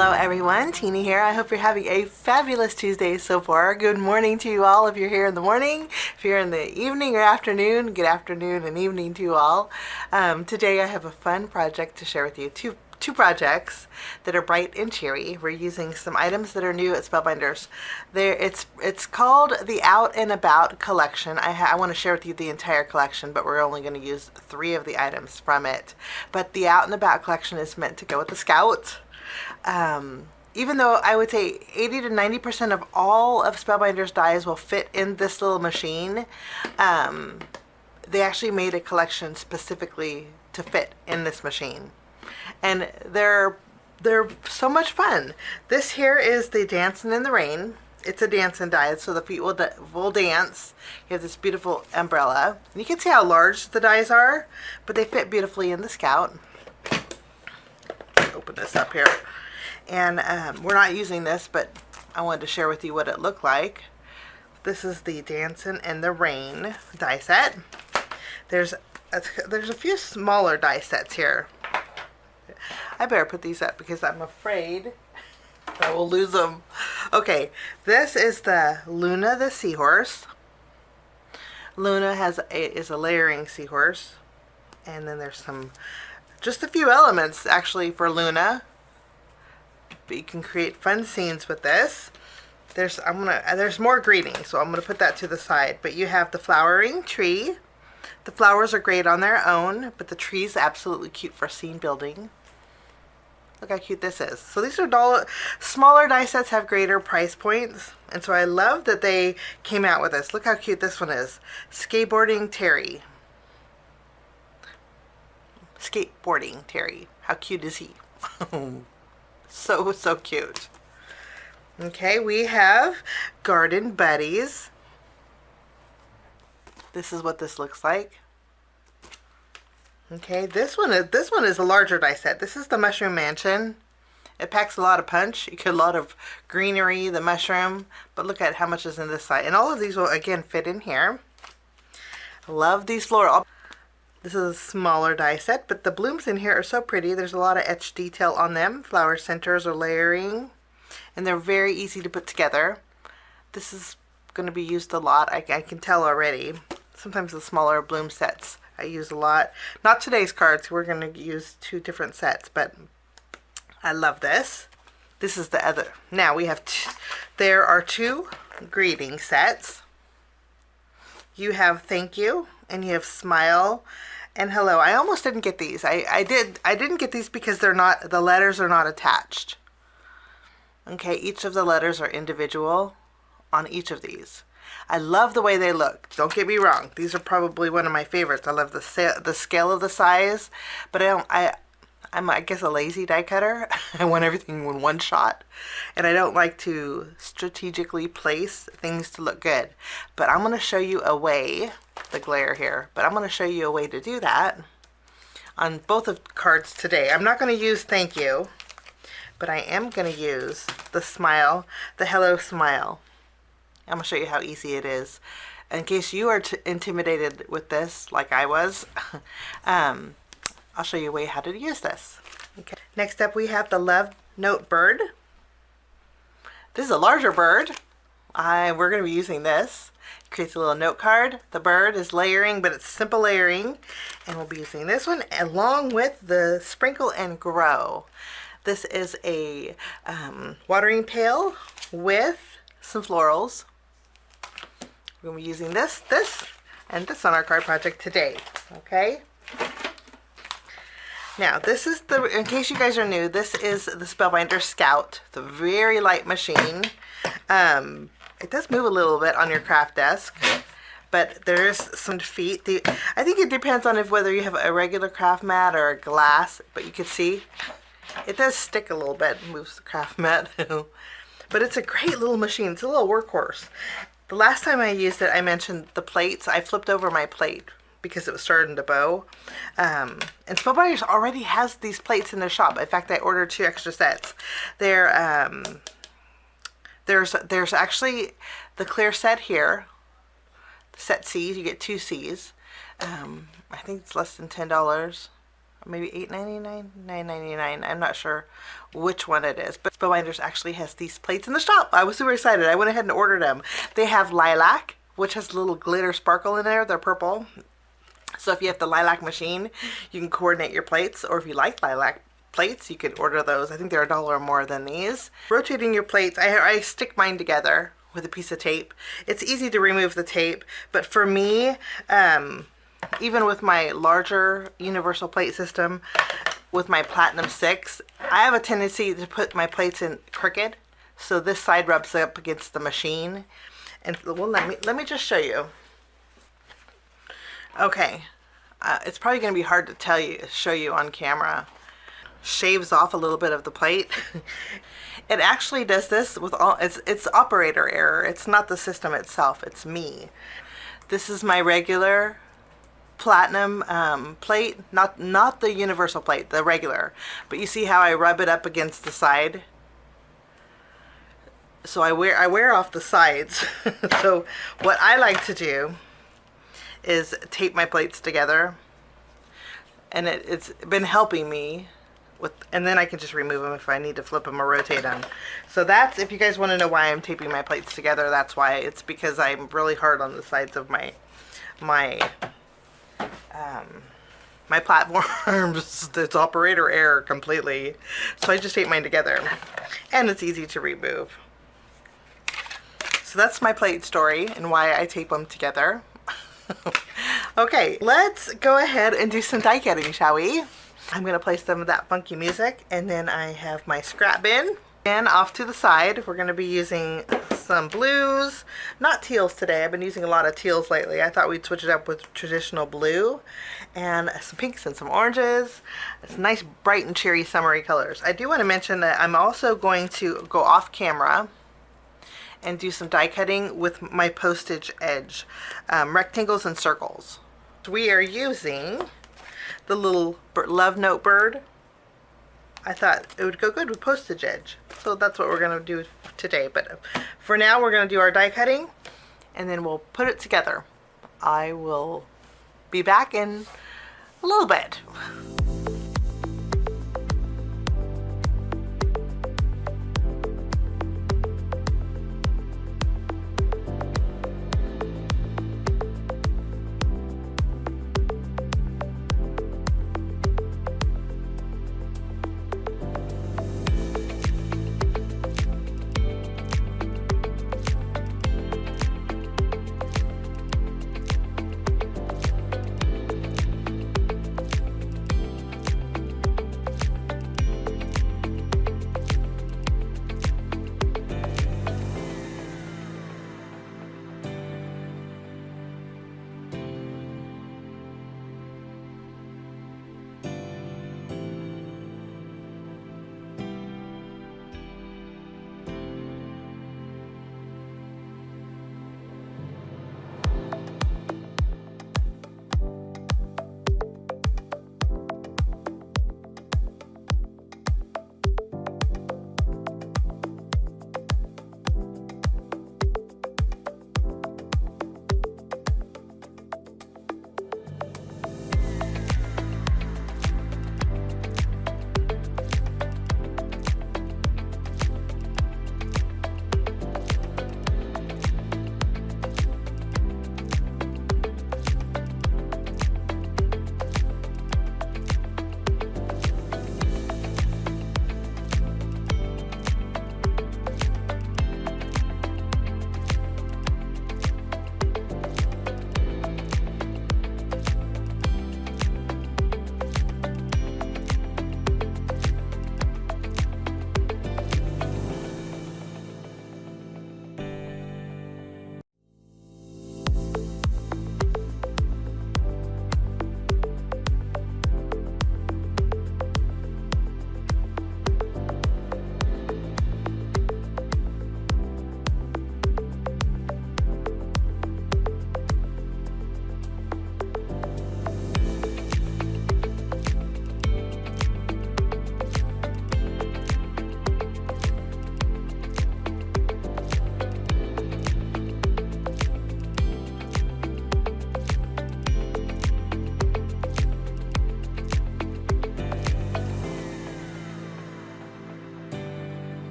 Hello everyone, Teeny here. I hope you're having a fabulous Tuesday so far. Good morning to you all if you're here in the morning. If you're in the evening or afternoon, good afternoon and evening to you all. Today I have a fun project to share with you. Two projects that are bright and cheery. We're using some items that are new at Spellbinders. It's called the Out and About Collection. I want to share with you the entire collection, but we're only going to use 3 of the items from it. But the Out and About collection is meant to go with the Scout. Even though I would say 80 to 90% of all of Spellbinders dies will fit in this little machine, they actually made a collection specifically to fit in this machine. And they're so much fun. This here is the Dancing in the Rain. It's a dancing die, so the feet will dance. You have this beautiful umbrella. And you can see how large the dies are, but they fit beautifully in the Scout. Open this up here. And we're not using this, but I wanted to share with you what it looked like. This is the Dancing in the Rain die set. There's a few smaller die sets here. I better put these up because I'm afraid I will lose them. Okay, this is the Luna the Seahorse. Luna is a layering seahorse. And then there's just a few elements actually for Luna. But you can create fun scenes with this. There's more greetings, so I'm gonna put that to the side. But you have the flowering tree. The flowers are great on their own, but the tree is absolutely cute for scene building. Look how cute this is. So these are smaller die sets have greater price points, and so I love that they came out with this. Look how cute this one is. Skateboarding Terry. Skateboarding Terry. How cute is he? So cute. Okay, we have Garden Buddies. This is what this looks like. Okay, this one is a larger die set. This is the Mushroom Mansion. It packs a lot of punch. You get a lot of greenery, the mushroom, but look at how much is in this side. And all of these will again fit in here. I love these floral. This is a smaller die set, but the blooms in here are so pretty. There's a lot of etched detail on them. Flower centers or layering, and they're very easy to put together. This is going to be used a lot. I can tell already. Sometimes the smaller bloom sets I use a lot. Not today's cards. We're going to use 2 different sets, but I love this. This is the other. Now we have there are 2 greeting sets. You have thank you, and you have smile and hello. I almost didn't get these. I didn't get these because the letters are not attached. Okay, each of the letters are individual on each of these. I love the way they look. Don't get me wrong. These are probably one of my favorites. I love the scale of the size, but I'm I guess a lazy die cutter. I want everything in one shot, and I don't like to strategically place things to look good. But I'm going to show you a way, the glare here, but I'm going to show you a way to do that on both of cards today. I'm not going to use thank you, but I am going to use the smile, the hello smile. I'm going to show you how easy it is. In case you are intimidated with this, like I was, I'll show you a way how to use this. Okay. Next up we have the Love Note Bird. This is a larger bird. We're going to be using this. It creates a little note card. The bird is layering, but it's simple layering. And we'll be using this one along with the Sprinkle and Grow. This is a watering pail with some florals. We're going to be using this, and this on our card project today. Okay? Now, this is in case you guys are new, this is the Spellbinder Scout. It's a very light machine. It does move a little bit on your craft desk, but there's some feet. I think it depends on whether you have a regular craft mat or a glass, but you can see it does stick a little bit, moves the craft mat. But it's a great little machine. It's a little workhorse. The last time I used it, I mentioned the plates. I flipped over my plate because it was starting to bow. And Spellbinders already has these plates in their shop. In fact, I ordered 2 extra sets. There's actually the clear set here. Set C's, you get 2 C's. I think it's less than $10. maybe $8.99, $9.99. I'm not sure which one it is, but Spellbinders actually has these plates in the shop. I was super excited. I went ahead and ordered them. They have lilac, which has a little glitter sparkle in there. They're purple. So if you have the lilac machine, you can coordinate your plates, or if you like lilac plates, you could order those. I think they're $1 or more than these. Rotating your plates, I stick mine together with a piece of tape. It's easy to remove the tape, but for me, even with my larger universal plate system, with my Platinum 6, I have a tendency to put my plates in crooked, so this side rubs up against the machine. And well, let me just show you. Okay, it's probably going to be hard to show you on camera. Shaves off a little bit of the plate. It actually does this with all, it's operator error. It's not the system itself, it's me. This is my regular Platinum plate, not the universal plate, the regular. But you see how I rub it up against the side? So I wear off the sides. So what I like to do is tape my plates together, and it's been helping me with, and then I can just remove them if I need to flip them or rotate them. So that's, if you guys want to know why I'm taping my plates together, that's why. It's because I'm really hard on the sides of my platforms. It's operator error completely. So I just tape mine together, and it's easy to remove. So that's my plate story and why I tape them together. Okay, let's go ahead and do some die cutting, shall we? I'm going to play some of that funky music, and then I have my scrap bin. And off to the side, we're going to be using some blues, not teals today. I've been using a lot of teals lately. I thought we'd switch it up with traditional blue, and some pinks and some oranges. It's nice, bright and cheery, summery colors. I do want to mention that I'm also going to go off camera and do some die cutting with my postage edge, rectangles and circles. We are using the little love note bird. I thought it would go good with postage edge, so that's what we're going to do today. But for now, we're going to do our die cutting, and then we'll put it together. I will be back in a little bit.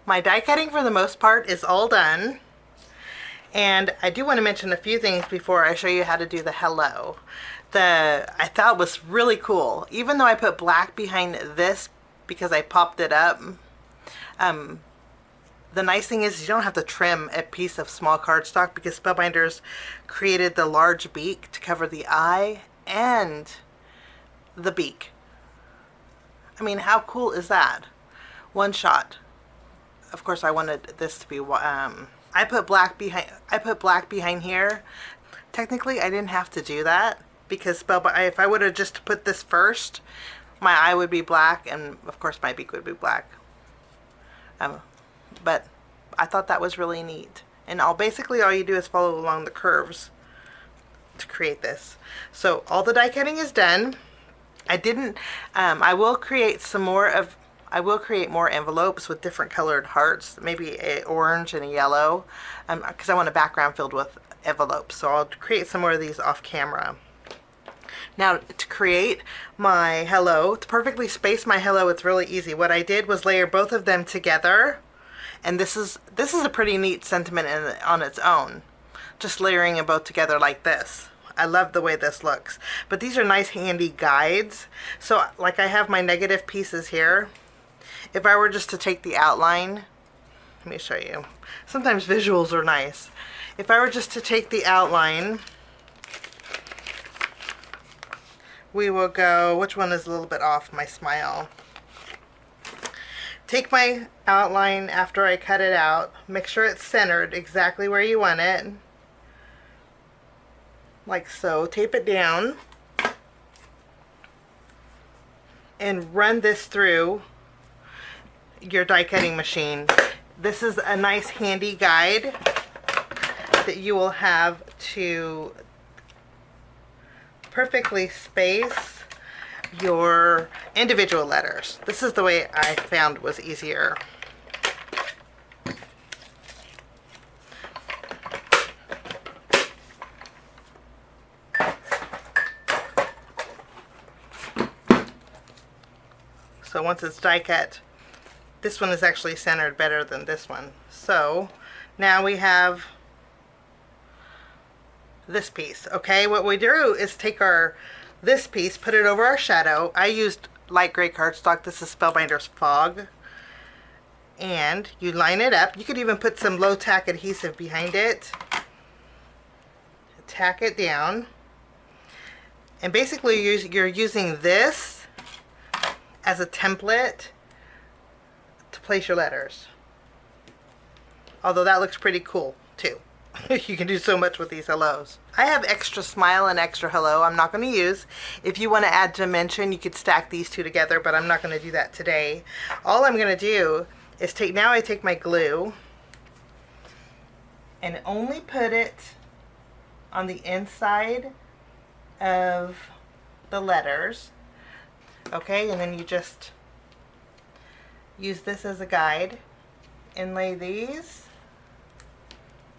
My die cutting for the most part is all done. And I do want to mention a few things before I show you how to do the hello. I thought was really cool. Even though I put black behind this because I popped it up, the nice thing is you don't have to trim a piece of small cardstock because Spellbinders created the large beak to cover the eye and the beak. I mean, how cool is that? One shot. Of course, I wanted this to be. I put black behind here. Technically, I didn't have to do that because if I would have just put this first, my eye would be black, and of course, my beak would be black. But I thought that was really neat. And basically all you do is follow along the curves to create this. So all the die cutting is done. I will create more envelopes with different colored hearts, maybe an orange and a yellow, because I want a background filled with envelopes. So I'll create some more of these off camera. Now, to create my hello, to perfectly space my hello, it's really easy. What I did was layer both of them together, and this is a pretty neat sentiment on its own. Just layering them both together like this. I love the way this looks. But these are nice handy guides. So like I have my negative pieces here. If I were just to take the outline, let me show you. Sometimes visuals are nice. If I were just to take the outline, we will go, which one is a little bit off, my smile. Take my outline after I cut it out, make sure it's centered exactly where you want it. Like so, tape it down and run this through your die cutting machine. This is a nice handy guide that you will have to perfectly space your individual letters. This is the way I found was easier. So once it's die cut, this one is actually centered better than this one. So now we have this piece. Okay, what we do is take this piece, put it over our shadow. I used light gray cardstock. This is Spellbinders Fog. And you line it up. You could even put some low tack adhesive behind it. Tack it down. And basically you're using this as a template to place your letters. Although that looks pretty cool too. You can do so much with these hellos. I have extra smile and extra hello I'm not going to use. If you want to add dimension, you could stack these two together, but I'm not going to do that today. All I'm going to do is I take my glue and only put it on the inside of the letters. Okay, and then you just use this as a guide and lay these.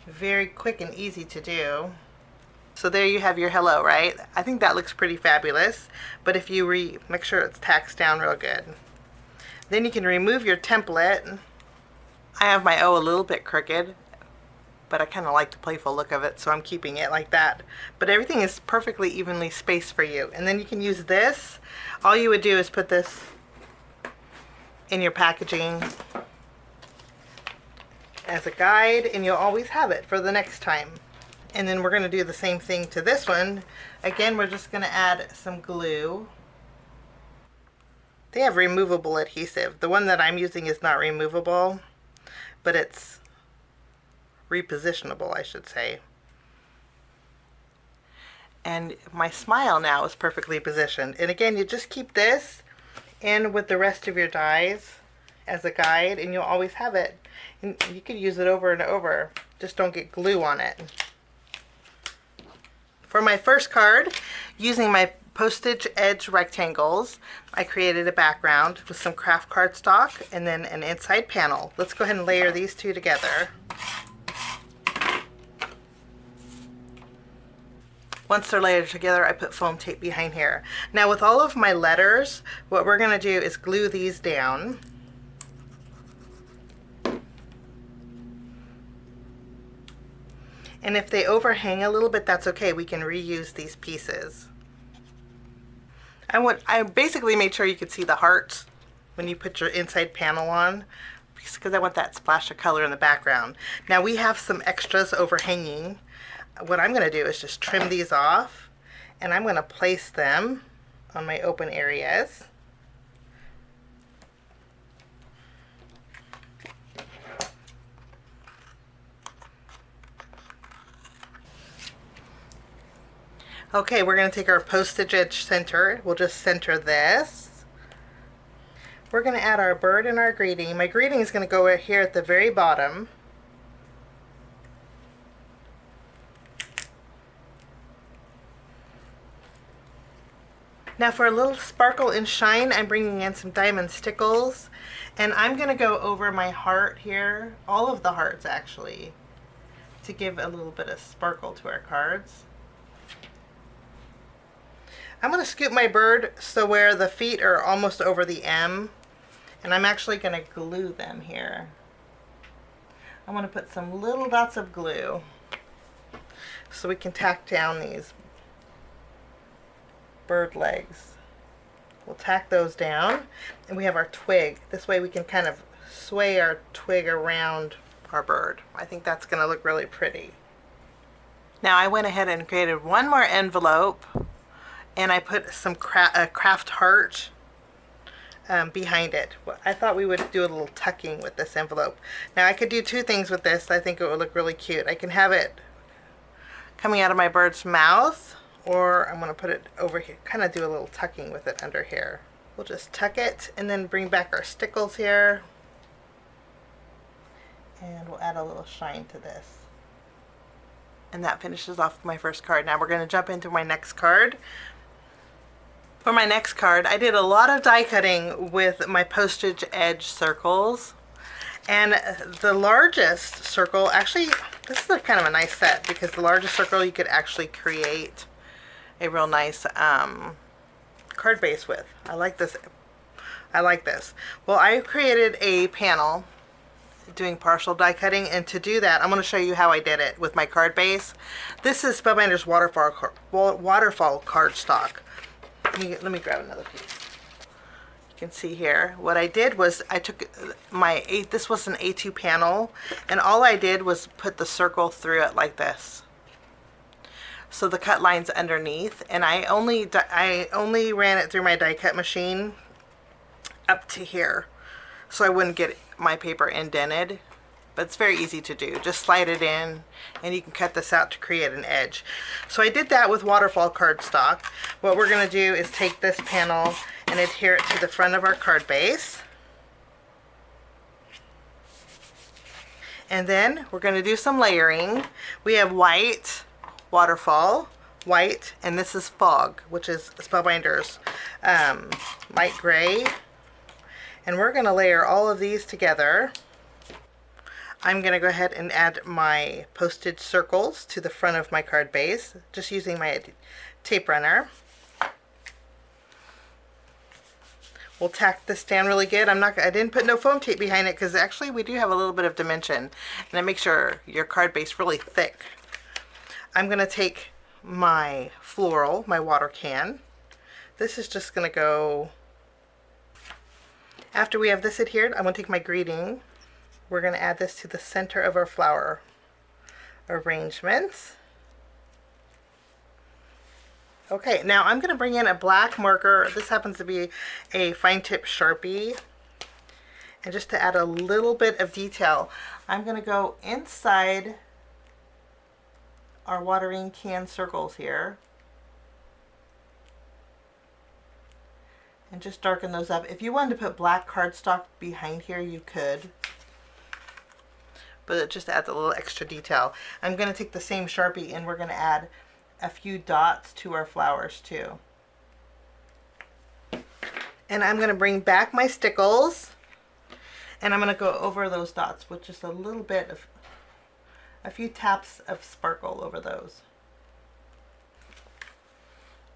Very quick and easy to do. So there you have your hello, right? I think that looks pretty fabulous, but if you make sure it's tacked down real good. Then you can remove your template. I have my O a little bit crooked, but I kind of like the playful look of it, so I'm keeping it like that. But everything is perfectly evenly spaced for you. And then you can use this. All you would do is put this in your packaging as a guide, and you'll always have it for the next time. And then we're going to do the same thing to this one. Again, we're just going to add some glue. They have removable adhesive. The one that I'm using is not removable, but it's repositionable, I should say. And my smile now is perfectly positioned. And again, you just keep this in with the rest of your dies as a guide, and you'll always have it. And you could use it over and over. Just don't get glue on it. For my first card, using my postage edge rectangles, I created a background with some craft cardstock and then an inside panel. Let's go ahead and layer these two together. Once they're layered together, I put foam tape behind here. Now with all of my letters, what we're going to do is glue these down. And if they overhang a little bit, that's okay. We can reuse these pieces. I basically made sure you could see the hearts when you put your inside panel on, because I want that splash of color in the background. Now we have some extras overhanging. What I'm going to do is just trim these off, and I'm going to place them on my open areas. Okay, we're going to take our postage edge center. We'll just center this. We're going to add our bird and our greeting. My greeting is going to go right here at the very bottom. Now for a little sparkle and shine, I'm bringing in some diamond stickles, and I'm going to go over my heart here, all of the hearts actually, to give a little bit of sparkle to our cards. I'm going to scoop my bird so where the feet are almost over the M, and I'm actually going to glue them here. I'm going to put some little dots of glue so we can tack down these bird legs. We'll tack those down, and we have our twig. This way we can kind of sway our twig around our bird. I think that's going to look really pretty. Now I went ahead and created one more envelope, and I put some craft heart behind it. I thought we would do a little tucking with this envelope. Now I could do two things with this. I think it would look really cute. I can have it coming out of my bird's mouth, or I'm going to put it over here, kind of do a little tucking with it under here. We'll just tuck it and then bring back our stickles here, and we'll add a little shine to this. And that finishes off my first card. Now we're going to jump into my next card. For my next card, I did a lot of die cutting with my postage edge circles, and the largest circle, actually this is kind of a nice set, because the largest circle you could actually create a real nice card base with. I like this. I like this. Well, I created a panel doing partial die cutting, and to do that I'm going to show you how I did it with my card base. This is Spellbinders waterfall cardstock. Let me grab another piece. You can see here what I did was I took this was an A2 panel, and all I did was put the circle through it like this, so the cut lines underneath, and I only ran it through my die cut machine up to here so I wouldn't get my paper indented. But it's very easy to do. Just slide it in, and you can cut this out to create an edge. So I did that with waterfall cardstock. What we're going to do is take this panel and adhere it to the front of our card base. And then we're going to do some layering. We have white, waterfall, white, and this is fog, which is Spellbinders light gray. And we're going to layer all of these together. I'm going to go ahead and add my postage circles to the front of my card base, just using my tape runner. We'll tack this down really good. I didn't put no foam tape behind it, because actually we do have a little bit of dimension, and it makes your card base really thick. I'm going to take my floral, my water can. This is just going to go, after we have this adhered, I'm going to take my greeting. We're going to add this to the center of our flower arrangements. Okay, now I'm going to bring in a black marker. This happens to be a fine tip Sharpie. And just to add a little bit of detail, I'm going to go inside our watering can circles here and just darken those up. If you wanted to put black cardstock behind here, you could, but it just adds a little extra detail. I'm going to take the same Sharpie, and we're going to add a few dots to our flowers too. And I'm going to bring back my stickles, and I'm going to go over those dots with just a little bit of, a few taps of sparkle over those.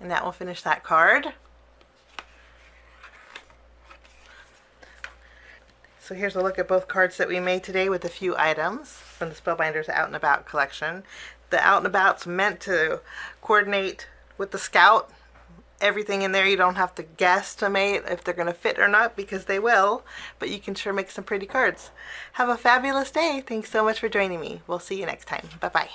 And that will finish that card. So here's a look at both cards that we made today with a few items from the Spellbinders Out and About collection. The Out and About's meant to coordinate with the Scout. Everything in there, you don't have to guesstimate if they're going to fit or not, because they will, but you can sure make some pretty cards. Have a fabulous day. Thanks so much for joining me. We'll see you next time. Bye-bye.